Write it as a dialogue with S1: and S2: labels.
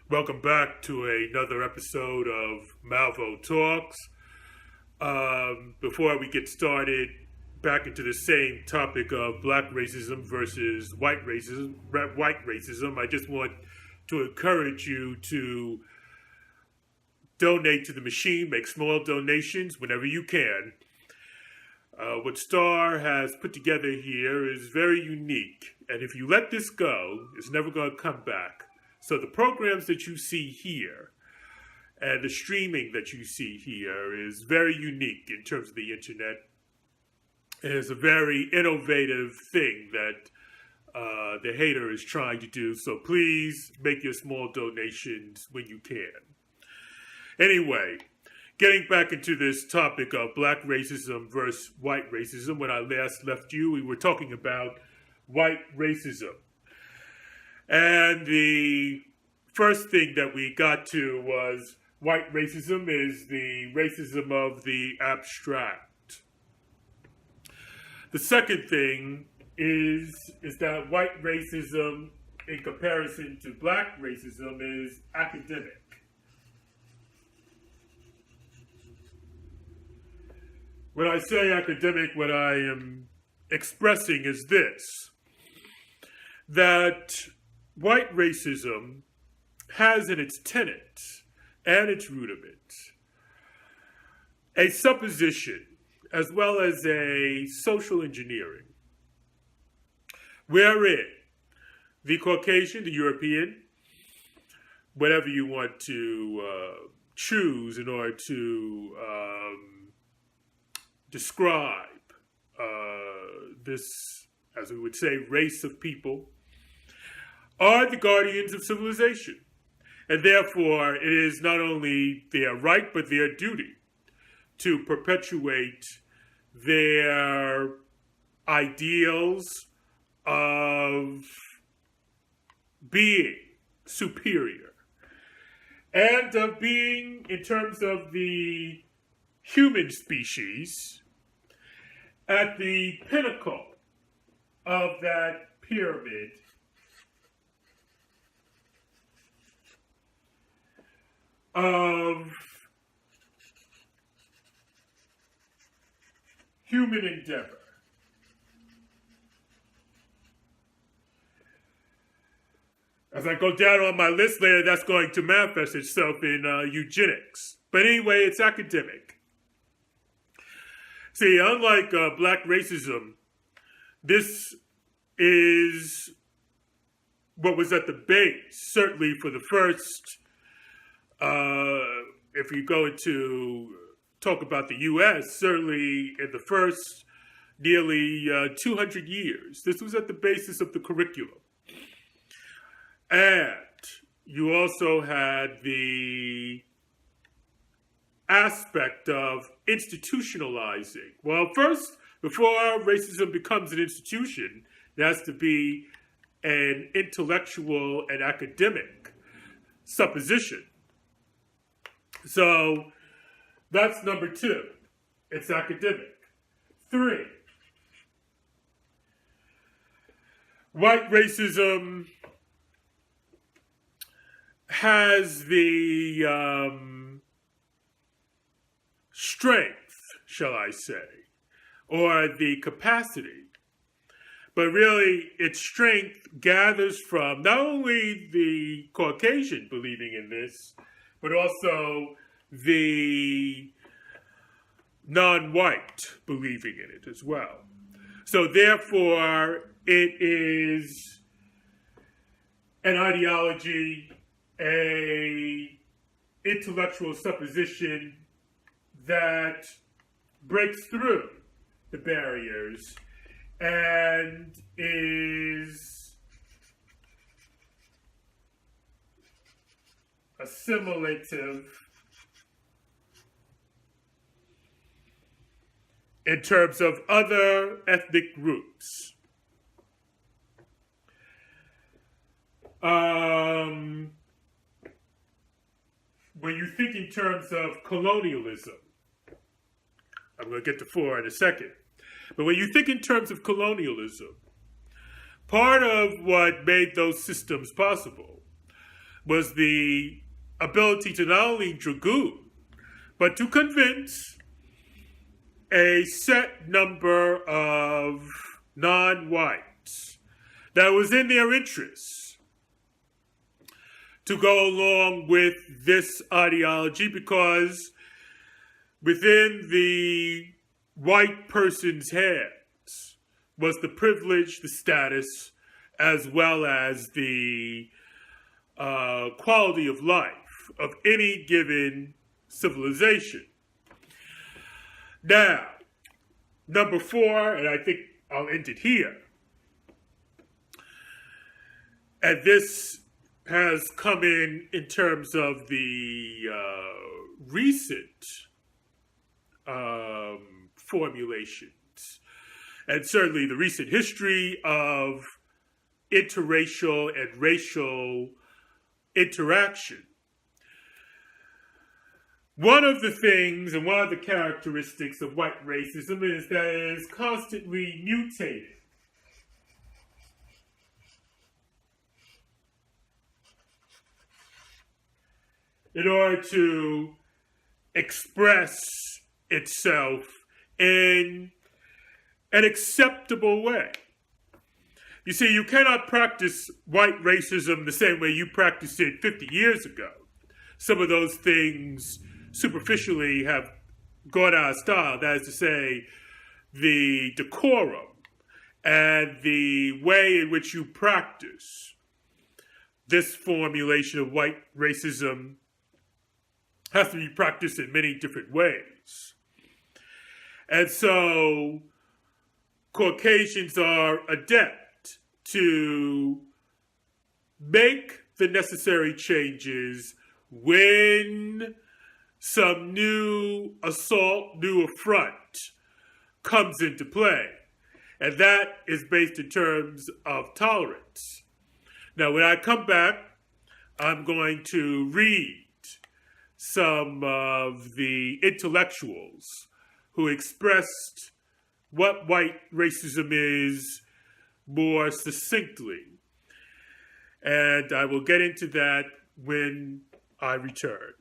S1: Welcome back to another episode of Malvo Talks. Before we get started, back into the same topic of black racism versus white racism, I just want to encourage you to donate to the machine, make small donations whenever you can. What Star has put together here is very unique, and if you let this go, it's never going to come back. So the programs that you see here and the streaming that you see here is very unique in terms of the internet. It is a very innovative thing that the hater is trying to do. So please make your small donations when you can. Anyway, getting back into this topic of black racism versus white racism, when I last left you, we were talking about white racism. And the first thing that we got to was white racism is the racism of the abstract. The second thing is that white racism in comparison to black racism is academic. When I say academic, what I am expressing is this, that white racism has in its tenet and its root of it a supposition as well as a social engineering wherein the Caucasian, the European, whatever you want to choose in order to describe this, as we would say, race of people, are the guardians of civilization. And therefore, it is not only their right, but their duty to perpetuate their ideals of being superior and of being, in terms of the human species, at the pinnacle of that pyramid of human endeavor. As I go down on my list later, that's going to manifest itself in eugenics. But anyway, it's academic. See, unlike black racism, this is what was at the base, certainly for the first, if you go into talk about the U.S., certainly in the first nearly 200 years, this was at the basis of the curriculum. And you also had the aspect of institutionalizing. Well, first, before racism becomes an institution, it has to be an intellectual and academic supposition. So that's number two. It's academic. 3, white racism has the strength, shall I say, or the capacity, but really its strength gathers from not only the Caucasian believing in this, but also the non-white believing in it as well. So therefore, it is an ideology, a intellectual supposition that breaks through the barriers and is assimilative in terms of other ethnic groups. When you think in terms of colonialism, I'm going to get to 4 in a second, but when you think in terms of colonialism, part of what made those systems possible was the ability to not only dragoon, but to convince a set number of non-whites that was in their interests to go along with this ideology, because within the white person's hands was the privilege, the status, as well as the quality of life of any given civilization. Now, number 4, and I think I'll end it here, and this has come in terms of the recent formulations, and certainly the recent history of interracial and racial interaction. One of the things and one of the characteristics of white racism is that it is constantly mutating. In order to express itself in an acceptable way. You see, you cannot practice white racism the same way you practiced it 50 years ago. Some of those things superficially have gone out of style. That is to say, the decorum and the way in which you practice this formulation of white racism has to be practiced in many different ways. And so Caucasians are adept to make the necessary changes when some new assault, new affront comes into play. And that is based in terms of tolerance. Now, when I come back, I'm going to read some of the intellectuals who expressed what white racism is more succinctly. And I will get into that when I return.